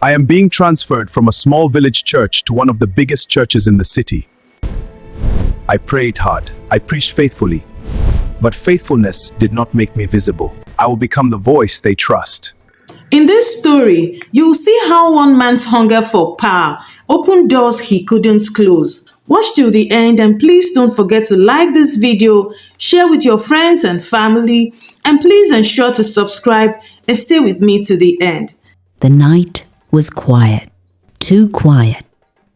I am being transferred from a small village church to one of the biggest churches in the city. I prayed hard. I preached faithfully. But faithfulness did not make me visible. I will become the voice they trust. In this story, you'll see how one man's hunger for power opened doors he couldn't close. Watch till the end, and please don't forget to like this video, share with your friends and family, and please ensure to subscribe and stay with me to the end. The night was quiet, too quiet.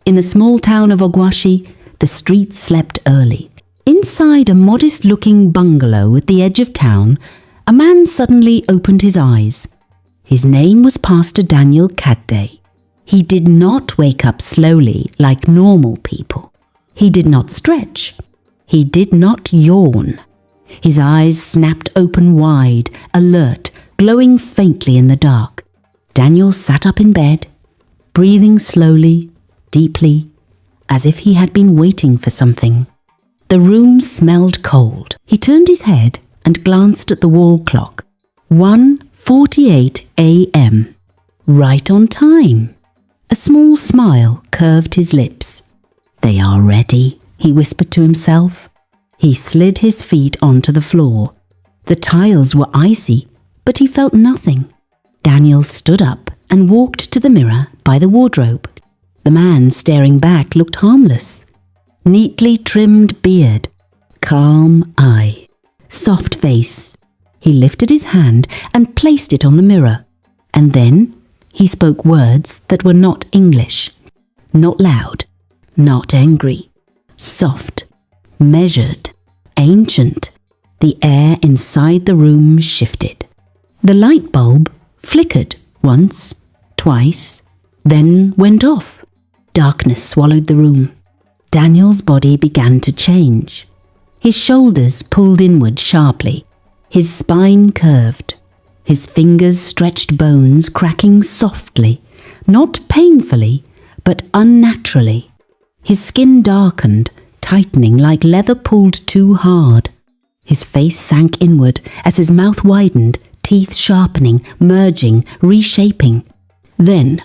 In the small town of Ogwashi, the streets slept early. Inside a modest-looking bungalow at the edge of town, a man suddenly opened his eyes. His name was Pastor Daniel Kadde. He did not wake up slowly like normal people. He did not stretch. He did not yawn. His eyes snapped open wide, alert, glowing faintly in the dark. Daniel sat up in bed, breathing slowly, deeply, as if he had been waiting for something. The room smelled cold. He turned his head and glanced at the wall clock. 1:48 a.m. Right on time. A small smile curved his lips. "They are ready," he whispered to himself. He slid his feet onto the floor. The tiles were icy, but he felt nothing. Daniel stood up and walked to the mirror by the wardrobe. The man staring back looked harmless. Neatly trimmed beard, calm eye, soft face. He lifted his hand and placed it on the mirror. And then he spoke words that were not English. Not loud, not angry. Soft, measured, ancient. The air inside the room shifted. The light bulb flickered once, twice, then went off. Darkness swallowed the room. Daniel's body began to change. His shoulders pulled inward sharply. His spine curved. His fingers stretched bones, cracking softly, not painfully, but unnaturally. His skin darkened, tightening like leather pulled too hard. His face sank inward as his mouth widened, teeth sharpening, merging, reshaping. Then,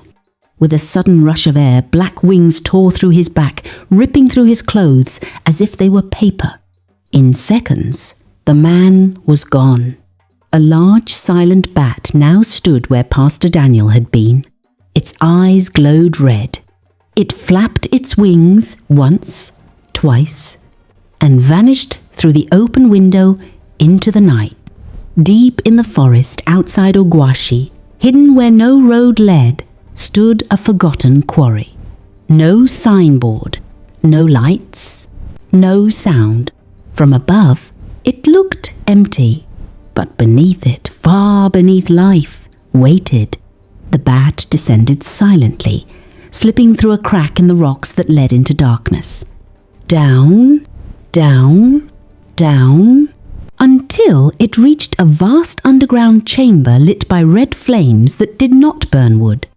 with a sudden rush of air, black wings tore through his back, ripping through his clothes as if they were paper. In seconds, the man was gone. A large, silent bat now stood where Pastor Daniel had been. Its eyes glowed red. It flapped its wings once, twice, and vanished through the open window into the night. Deep in the forest outside Ogwashi, hidden where no road led, stood a forgotten quarry. No signboard, no lights, no sound. From above, it looked empty, but beneath it, far beneath life, waited. The bat descended silently, slipping through a crack in the rocks that led into darkness. Down, down, down, until it reached a vast underground chamber lit by red flames that did not burn wood.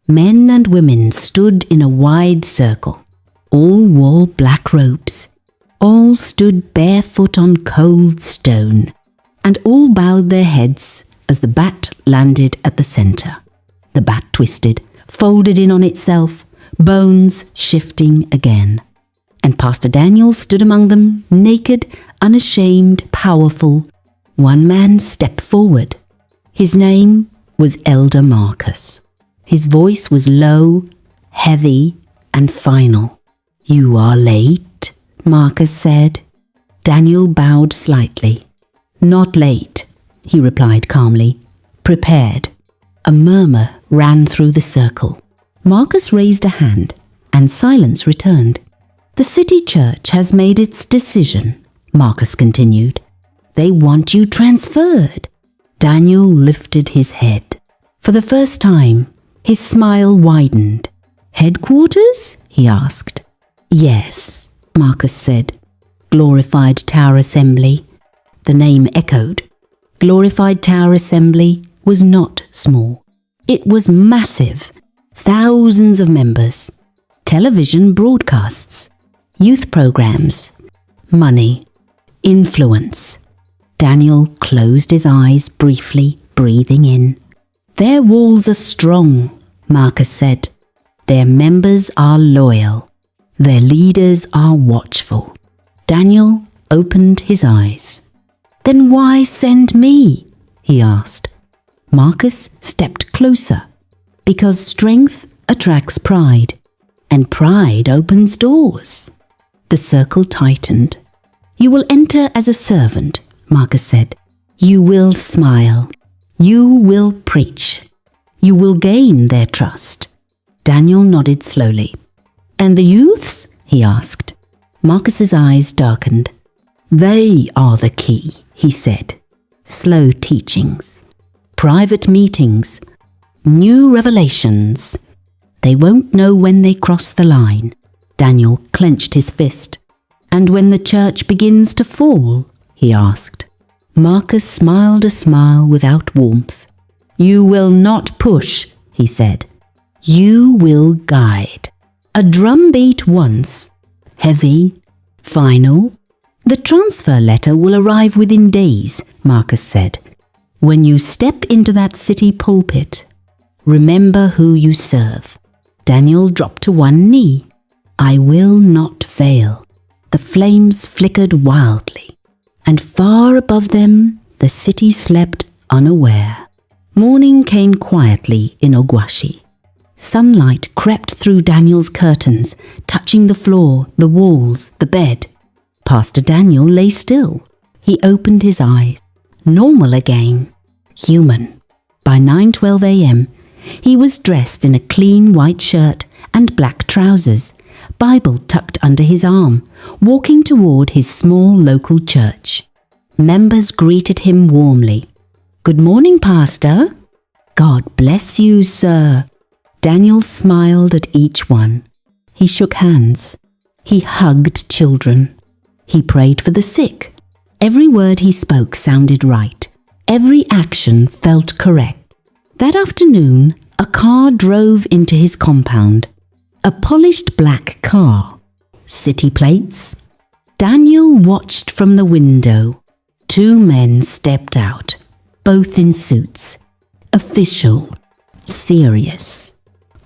Men and women stood in a wide circle. All wore black robes. All stood barefoot on cold stone, and all bowed their heads as the bat landed at the center. The bat twisted, folded in on itself, bones shifting again. And Pastor Daniel stood among them, naked, unashamed, powerful. One man stepped forward. His name was Elder Marcus. His voice was low, heavy, and final. "You are late," Marcus said. Daniel bowed slightly. "Not late," he replied calmly. "Prepared." A murmur ran through the circle. Marcus raised a hand, and silence returned. "The city church has made its decision," Marcus continued. "They want you transferred." Daniel lifted his head. For the first time, his smile widened. "Headquarters?" he asked. "Yes," Marcus said. "Glorified Tower Assembly." The name echoed. Glorified Tower Assembly was not small. It was massive. Thousands of members. Television broadcasts. Youth programs. Money. Influence. Daniel closed his eyes briefly, breathing in. "Their walls are strong," Marcus said. Their members are loyal. Their leaders are watchful. Daniel opened his eyes. Then why send me? He asked. Marcus stepped closer. Because strength attracts pride, and pride opens doors. The circle tightened. You will enter as a servant, Marcus said. You will smile. You will preach. You will gain their trust. Daniel nodded slowly. And the youths? He asked. Marcus's eyes darkened. They are the key, he said. Slow teachings. Private meetings. New revelations. They won't know when they cross the line. Daniel clenched his fist. And when the church begins to fall? He asked. Marcus smiled a smile without warmth. You will not push, he said. You will guide. A drum beat once. Heavy. Final. The transfer letter will arrive within days, Marcus said. When you step into that city pulpit, remember who you serve. Daniel dropped to one knee. I will not fail. The flames flickered wildly, and far above them the city slept unaware. Morning came quietly in Ogwashi. Sunlight crept through Daniel's curtains, touching the floor, the walls, the bed. Pastor Daniel lay still. He opened his eyes. Normal again. Human. By 9:12 a.m., he was dressed in a clean white shirt and black trousers, Bible tucked under his arm, walking toward his small local church. Members greeted him warmly. Good morning, Pastor. God bless you, sir. Daniel smiled at each one. He shook hands. He hugged children. He prayed for the sick. Every word he spoke sounded right. Every action felt correct. That afternoon, a car drove into his compound. A polished black car. City plates. Daniel watched from the window. Two men stepped out, both in suits. Official. Serious.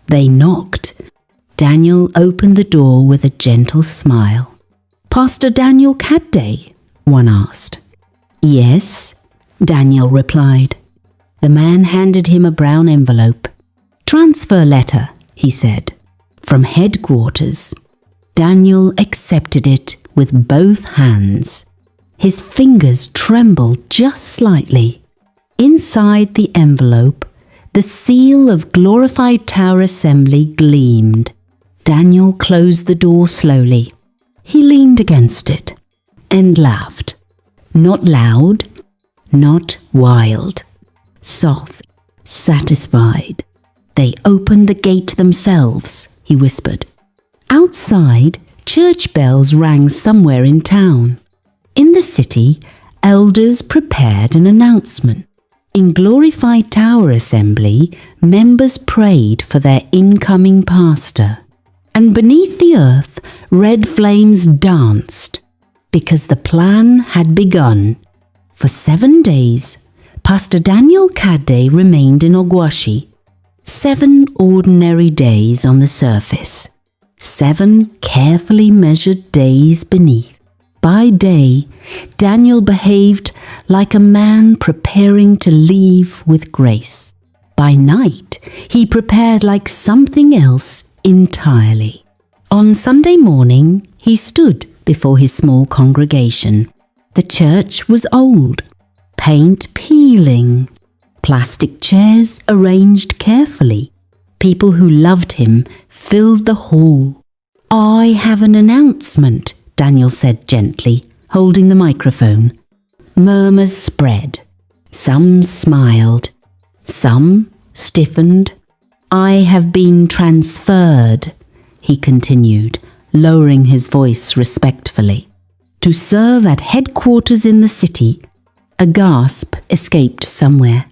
They knocked. Daniel opened the door with a gentle smile. Pastor Daniel Cadday? One asked. Yes, Daniel replied. The man handed him a brown envelope. Transfer letter, he said, from headquarters. Daniel accepted it with both hands. His fingers trembled just slightly. Inside the envelope, the seal of Glorified Tower Assembly gleamed. Daniel closed the door slowly. He leaned against it and laughed. Not loud, not wild. Soft, satisfied. They opened the gate themselves, he whispered. Outside, church bells rang somewhere in town. In the city, elders prepared an announcement. In Glorified Tower Assembly, members prayed for their incoming pastor. And beneath the earth, red flames danced, because the plan had begun. For 7 days, Pastor Daniel Cadday remained in Ogwashi. 7 ordinary days on the surface. 7 carefully measured days beneath. By day, Daniel behaved like a man preparing to leave with grace. By night, he prepared like something else entirely. On Sunday morning, he stood before his small congregation. The church was old, paint peeling, plastic chairs arranged carefully. People who loved him filled the hall. I have an announcement, Daniel said gently, holding the microphone. Murmurs spread. Some smiled. Some stiffened. I have been transferred, he continued, lowering his voice respectfully, to serve at headquarters in the city. A gasp escaped somewhere.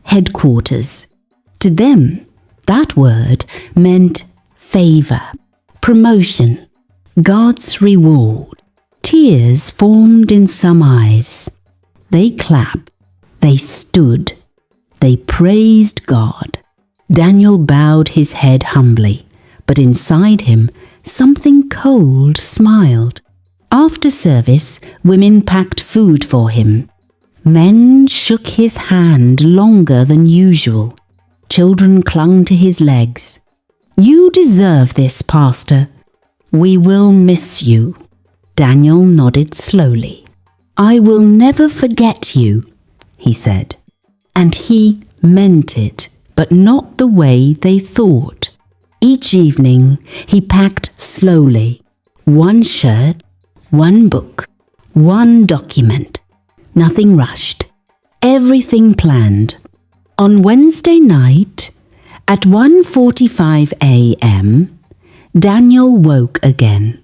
Headquarters. To them, that word meant favor, promotion, God's reward. Tears formed in some eyes. They clapped. They stood. They praised God. Daniel bowed his head humbly, but inside him something cold smiled. After service, women packed food for him. Men shook his hand longer than usual. Children clung to his legs. "You deserve this, Pastor. We will miss you." Daniel nodded slowly. "I will never forget you," he said. And he meant it, but not the way they thought. Each evening he packed slowly. One shirt, one book, one document. Nothing rushed. Everything planned. On Wednesday night, at 1:45 a.m., Daniel woke again.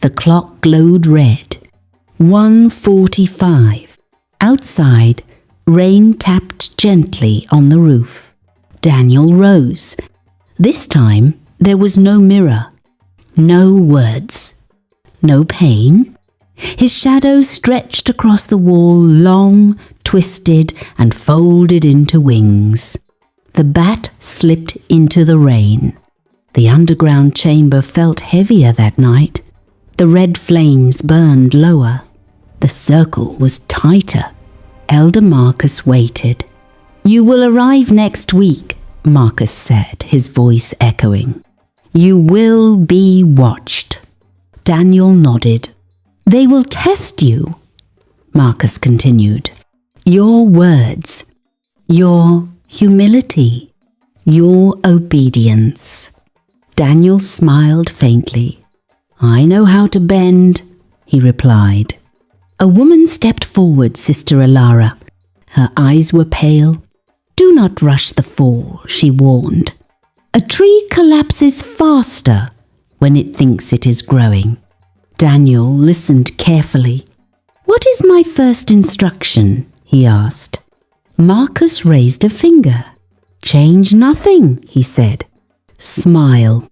The clock glowed red. 1:45. Outside, rain tapped gently on the roof. Daniel rose. This time, there was no mirror, no words, no pain. His shadow stretched across the wall, long, twisted, and folded into wings. The bat slipped into the rain. The underground chamber felt heavier that night. The red flames burned lower. The circle was tighter. Elder Marcus waited. "You will arrive next week," Marcus said, his voice echoing. "You will be watched." Daniel nodded. "They will test you," Marcus continued. "Your words, your humility, your obedience." Daniel smiled faintly. "I know how to bend," he replied. A woman stepped forward, Sister Alara. Her eyes were pale. "Do not rush the fall," she warned. "A tree collapses faster when it thinks it is growing." Daniel listened carefully. "What is my first instruction?" he asked. Marcus raised a finger. "Change nothing," he said. "Smile.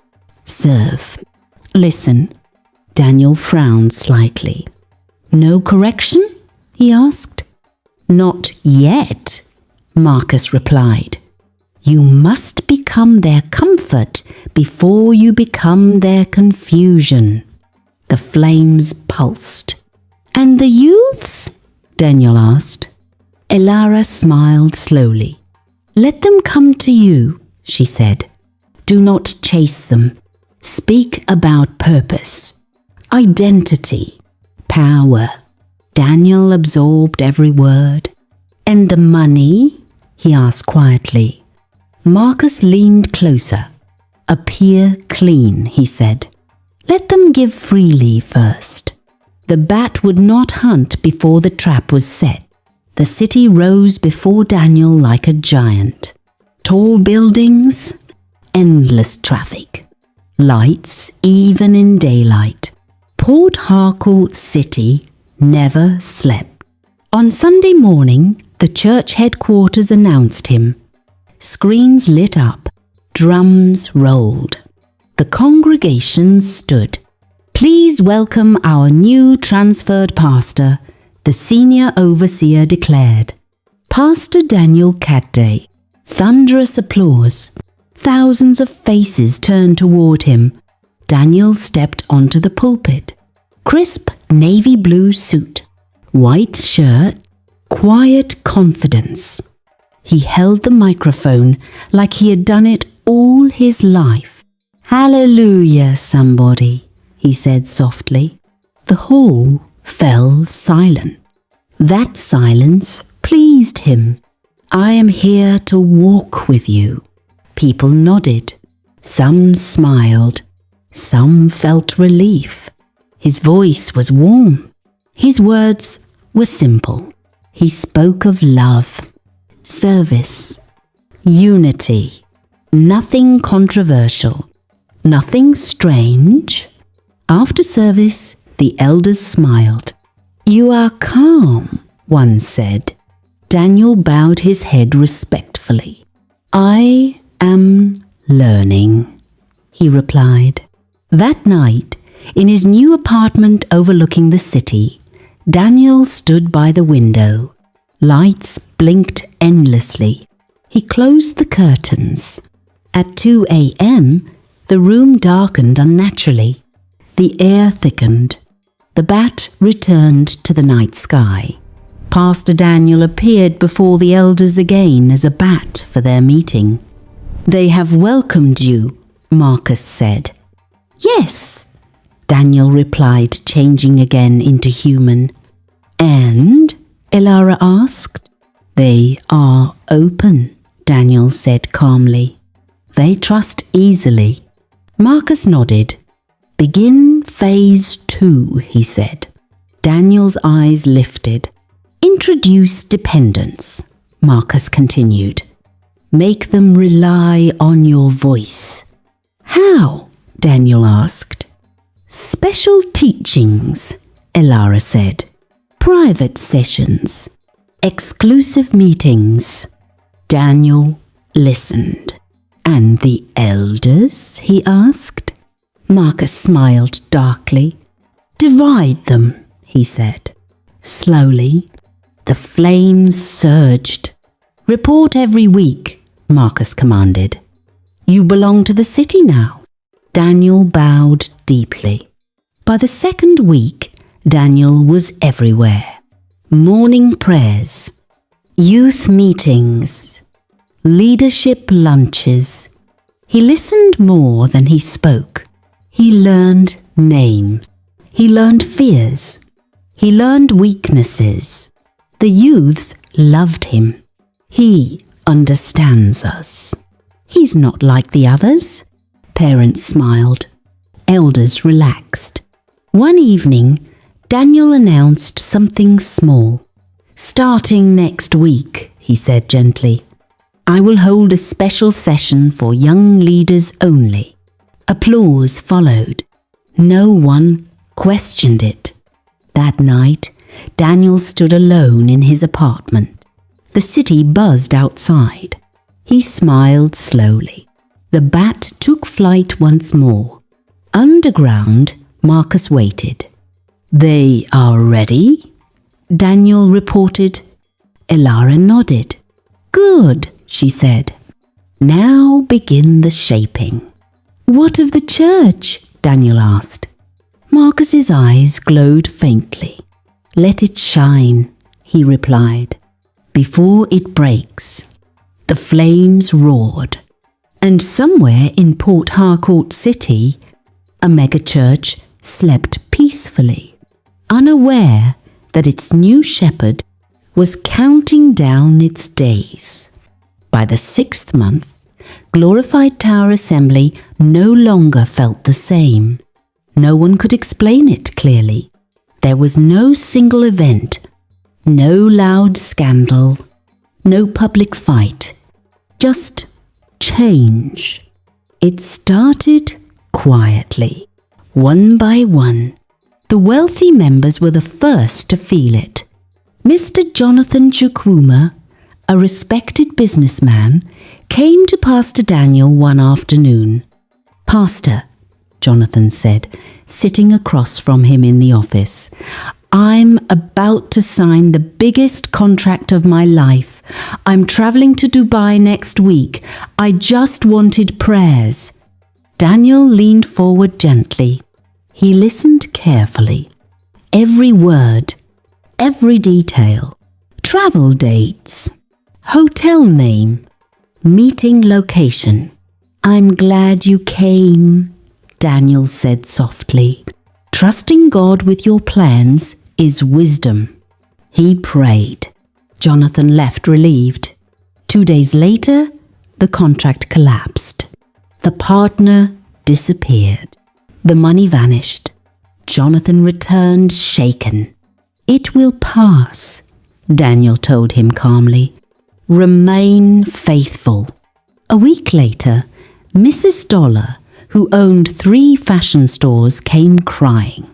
Serve. Listen." Daniel frowned slightly. "No correction?" he asked. "Not yet," Marcus replied. "You must become their comfort before you become their confusion." The flames pulsed. "And the youths?" Daniel asked. Elara smiled slowly. "Let them come to you," she said. "Do not chase them. Speak about purpose, identity, power." Daniel absorbed every word. "And the money?" he asked quietly. Marcus leaned closer. "Appear clean," he said. "Let them give freely first." The bat would not hunt before the trap was set. The city rose before Daniel like a giant. Tall buildings, endless traffic. Lights even in daylight. Port Harcourt City never slept. On Sunday morning, the church headquarters announced him. Screens lit up. Drums rolled. The congregation stood. "Please welcome our new transferred pastor," the senior overseer declared. Pastor Daniel Cadday. Thunderous applause. Thousands of faces turned toward him. Daniel stepped onto the pulpit. Crisp navy blue suit, white shirt, quiet confidence. He held the microphone like he had done it all his life. "Hallelujah, somebody," he said softly. The hall fell silent. That silence pleased him. "I am here to walk with you." People nodded. Some smiled. Some felt relief. His voice was warm. His words were simple. He spoke of love, service, unity. Nothing controversial. Nothing strange. After service, the elders smiled. "You are calm," one said. Daniel bowed his head respectfully. "I am learning," he replied. That night, in his new apartment overlooking the city, Daniel stood by the window. Lights blinked endlessly. He closed the curtains. At 2 a.m., the room darkened unnaturally. The air thickened. The bat returned to the night sky. Pastor Daniel appeared before the elders again as a bat for their meeting. "They have welcomed you," Marcus said. "Yes," Daniel replied, changing again into human. "And?" Elara asked. "They are open," Daniel said calmly. "They trust easily." Marcus nodded. "Begin phase 2, he said. Daniel's eyes lifted. "Introduce dependence," Marcus continued. "Make them rely on your voice." "How?" Daniel asked. "Special teachings," Elara said. "Private sessions. Exclusive meetings." Daniel listened. "And the elders?" he asked. Marcus smiled darkly. "Divide them," he said. Slowly, the flames surged. "Report every week," Marcus commanded. "You belong to the city now." Daniel bowed deeply. By the second week, Daniel was everywhere. Morning prayers, youth meetings, leadership lunches. He listened more than he spoke. He learned names. He learned fears. He learned weaknesses. The youths loved him. He understands us. He's not like the others. Parents smiled. Elders relaxed. One evening, Daniel announced something small. "Starting next week," he said gently, "I will hold a special session for young leaders only." Applause followed. No one questioned it. That night, Daniel stood alone in his apartment. The city buzzed outside. He smiled slowly. The bat took flight once more. Underground, Marcus waited. "They are ready?" Daniel reported. Elara nodded. "Good," she said. "Now begin the shaping." "What of the church?" Daniel asked. Marcus's eyes glowed faintly. "Let it shine," he replied, "before it breaks." The flames roared. And somewhere in Port Harcourt City, a megachurch slept peacefully, unaware that its new shepherd was counting down its days. By the 6th month, Glorified Tower Assembly no longer felt the same. No one could explain it clearly. There was no single event, no loud scandal, no public fight, just change. It started quietly, one by one. The wealthy members were the first to feel it. Mr. Jonathan Chukwuma, a respected businessman, came to Pastor Daniel one afternoon. "Pastor," Jonathan said, sitting across from him in the office, "I'm about to sign the biggest contract of my life. I'm traveling to Dubai next week. I just wanted prayers." Daniel leaned forward gently. He listened carefully. Every word, every detail. Travel dates, hotel name, meeting location. "I'm glad you came," Daniel said softly. "Trusting God with your plans is wisdom." He prayed. Jonathan left relieved. 2 days later, the contract collapsed. The partner disappeared. The money vanished. Jonathan returned shaken. "It will pass," Daniel told him calmly. "Remain faithful." A week later, Mrs. Dollar, who owned 3 fashion stores, came crying.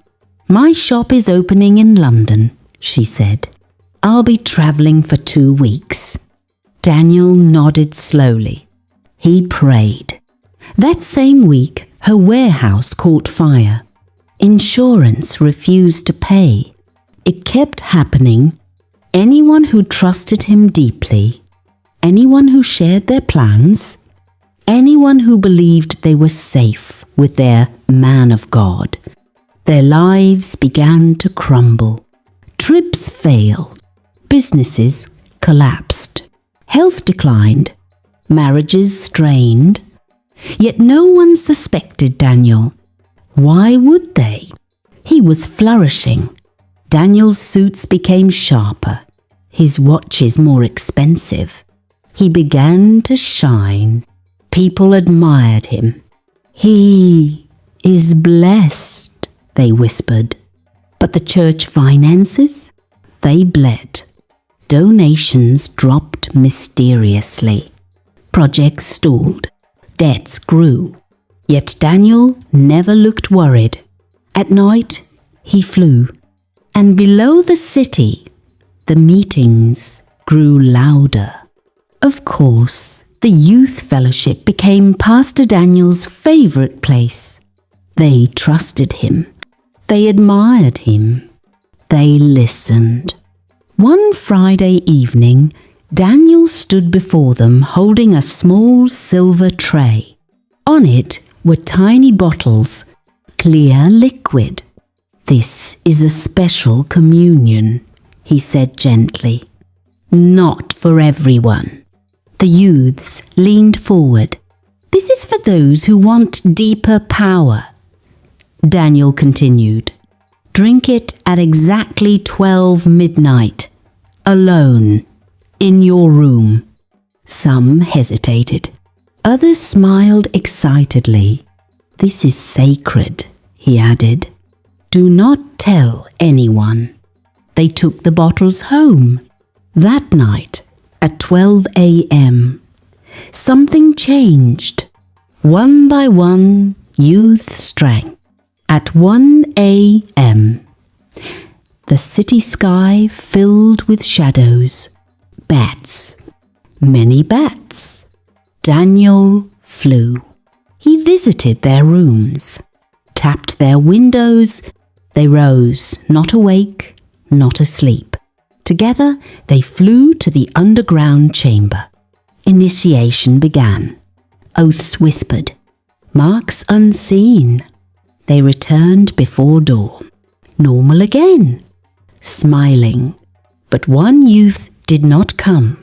"My shop is opening in London," she said. "I'll be travelling for 2 weeks." Daniel nodded slowly. He prayed. That same week, her warehouse caught fire. Insurance refused to pay. It kept happening. Anyone who trusted him deeply, anyone who shared their plans, anyone who believed they were safe with their man of God. Their lives began to crumble. Trips failed. Businesses collapsed. Health declined. Marriages strained. Yet no one suspected Daniel. Why would they? He was flourishing. Daniel's suits became sharper, his watches more expensive. He began to shine. People admired him. "He is blessed," they whispered. But the church finances? They bled. Donations dropped mysteriously. Projects stalled. Debts grew. Yet Daniel never looked worried. At night, he flew. And below the city, the meetings grew louder. Of course, the youth fellowship became Pastor Daniel's favorite place. They trusted him. They admired him. They listened. One Friday evening, Daniel stood before them holding a small silver tray. On it were tiny bottles, clear liquid. "This is a special communion," he said gently. "Not for everyone." The youths leaned forward. "This is for those who want deeper power." Daniel continued. "Drink it at exactly 12 midnight, alone, in your room." Some hesitated. Others smiled excitedly. "This is sacred," he added. "Do not tell anyone." They took the bottles home. That night, at 12 a.m., something changed. One by one, youths drank. At 1 a.m., the city sky filled with shadows. Bats. Many bats. Daniel flew. He visited their rooms, tapped their windows. They rose, not awake, not asleep. Together, they flew to the underground chamber. Initiation began. Oaths whispered. Marks unseen. They returned before dawn. Normal again. Smiling. But one youth did not come.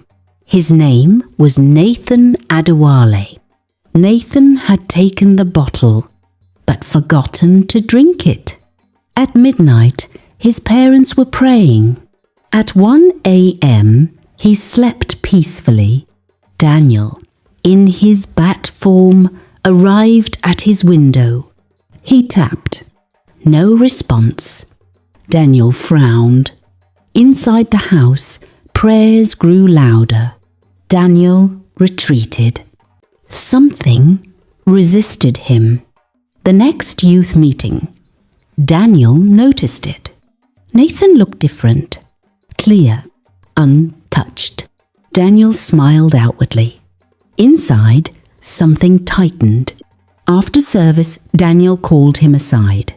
His name was Nathan Adewale. Nathan had taken the bottle, but forgotten to drink it. At midnight, his parents were praying. At 1 a.m., he slept peacefully. Daniel, in his bat form, arrived at his window. He tapped. No response. Daniel frowned. Inside the house, prayers grew louder. Daniel retreated. Something resisted him. The next youth meeting, Daniel noticed it. Nathan looked different, clear, untouched. Daniel smiled outwardly. Inside, something tightened. After service, Daniel called him aside.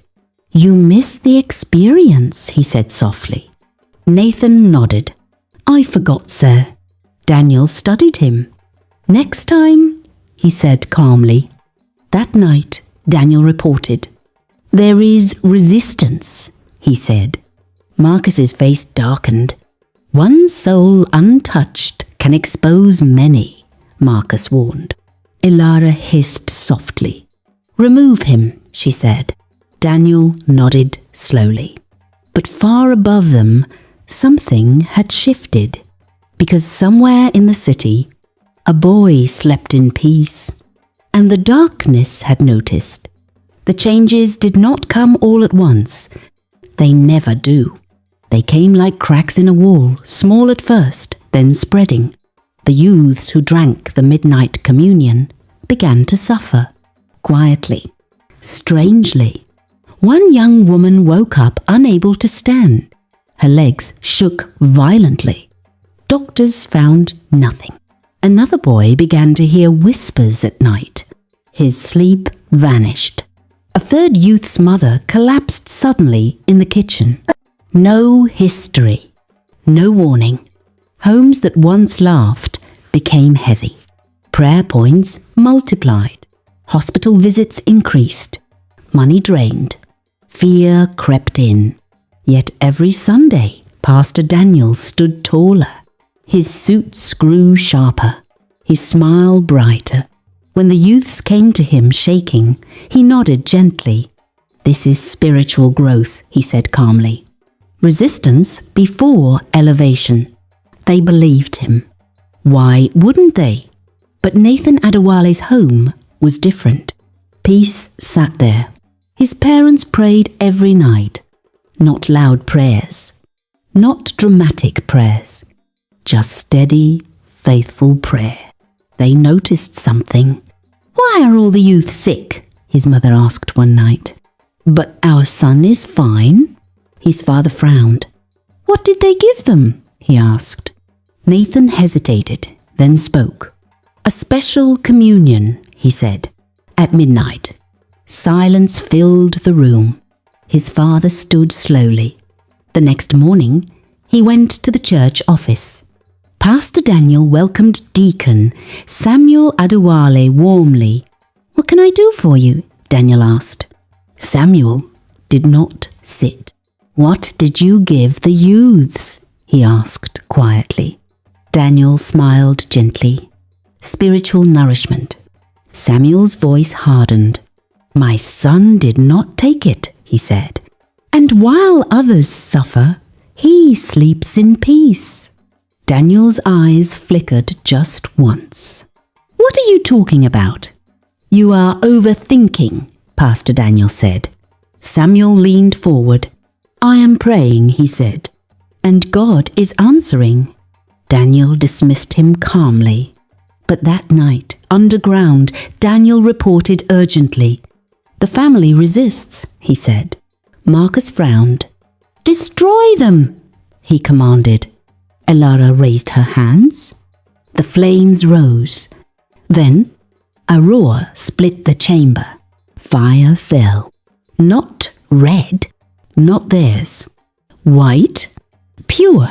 "You missed the experience," he said softly. Nathan nodded. "I forgot, sir." Daniel studied him. "Next time," he said calmly. That night, Daniel reported. "There is resistance," he said. Marcus's face darkened. "One soul untouched can expose many," Marcus warned. Ilara hissed softly. "Remove him," she said. Daniel nodded slowly. But far above them, something had shifted, because somewhere in the city, a boy slept in peace, and the darkness had noticed. The changes did not come all at once. They never do. They came like cracks in a wall, small at first, then spreading. The youths who drank the midnight communion began to suffer, quietly, strangely. One young woman woke up unable to stand. Her legs shook violently. Doctors found nothing. Another boy began to hear whispers at night. His sleep vanished. A third youth's mother collapsed suddenly in the kitchen. No history. No warning. Homes that once laughed became heavy. Prayer points multiplied. Hospital visits increased. Money drained. Fear crept in. Yet every Sunday, Pastor Daniel stood taller. His suits grew sharper. His smile brighter. When the youths came to him shaking, he nodded gently. "This is spiritual growth," he said calmly. Resistance before elevation. They believed him. Why wouldn't they? But Nathan Adewale's home was different. Peace sat there. His parents prayed every night. Not loud prayers. Not dramatic prayers. Just steady, faithful prayer. They noticed something. "Why are all the youth sick?" his mother asked one night. "But our son is fine." His father frowned. "What did they give them?" he asked. Nathan hesitated, then spoke. "A special communion," he said, "at midnight." Silence filled the room. His father stood slowly. The next morning, he went to the church office. Pastor Daniel welcomed Deacon Samuel Adewale warmly. "What can I do for you?" Daniel asked. Samuel did not sit. "What did you give the youths?" he asked quietly. Daniel smiled gently. "Spiritual nourishment." Samuel's voice hardened. "My son did not take it," he said. "And while others suffer, he sleeps in peace." Daniel's eyes flickered just once. "What are you talking about?" "You are overthinking," Pastor Daniel said. Samuel leaned forward. "I am praying," he said, "and God is answering." Daniel dismissed him calmly. But that night, underground, Daniel reported urgently. "The family resists," he said. Marcus frowned. "Destroy them," he commanded. Elara raised her hands. The flames rose. Then a roar split the chamber. Fire fell. Not red, not theirs. White, pure.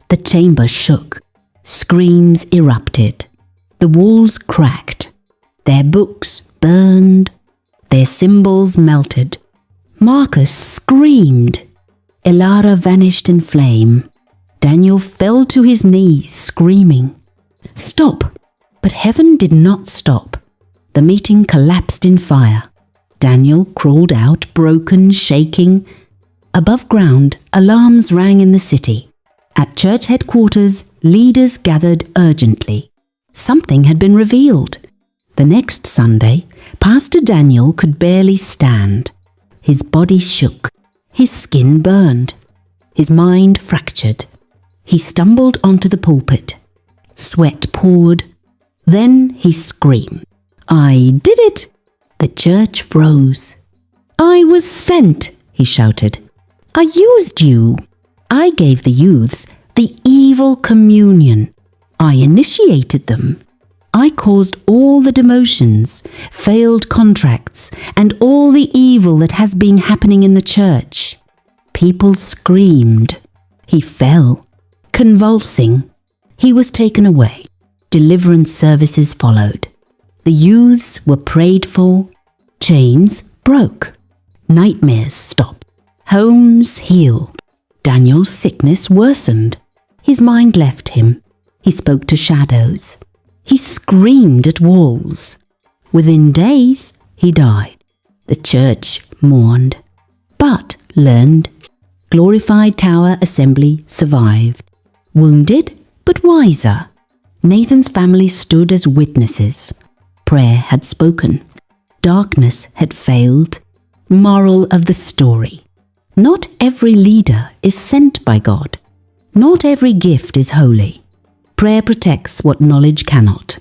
The chamber shook. Screams erupted. The walls cracked. Their books burned. Their symbols melted. Marcus screamed. Elara vanished in flame. Daniel fell to his knees, screaming. "Stop!" But heaven did not stop. The meeting collapsed in fire. Daniel crawled out, broken, shaking. Above ground, alarms rang in the city. At church headquarters, leaders gathered urgently. Something had been revealed. The next Sunday, Pastor Daniel could barely stand. His body shook. His skin burned. His mind fractured. He stumbled onto the pulpit. Sweat poured. Then he screamed. "I did it!" The church froze. "I was sent," he shouted. "I used you. I gave the youths the evil communion. I initiated them. I caused all the demotions, failed contracts, and all the evil that has been happening in the church." People screamed. He fell, convulsing. He was taken away. Deliverance services followed. The youths were prayed for. Chains broke. Nightmares stopped. Homes healed. Daniel's sickness worsened. His mind left him. He spoke to shadows. He screamed at walls. Within days, he died. The church mourned, but learned. Glorified Tower Assembly survived. Wounded, but wiser. Nathan's family stood as witnesses. Prayer had spoken. Darkness had failed. Moral of the story. Not every leader is sent by God. Not every gift is holy. Prayer protects what knowledge cannot.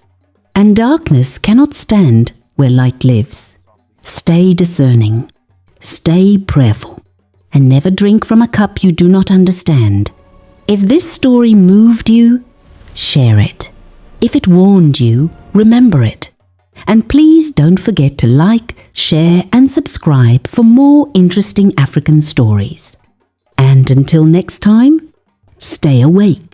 And darkness cannot stand where light lives. Stay discerning. Stay prayerful. And never drink from a cup you do not understand. If this story moved you, share it. If it warned you, remember it. And please don't forget to like, share and subscribe for more interesting African stories. And until next time, stay awake.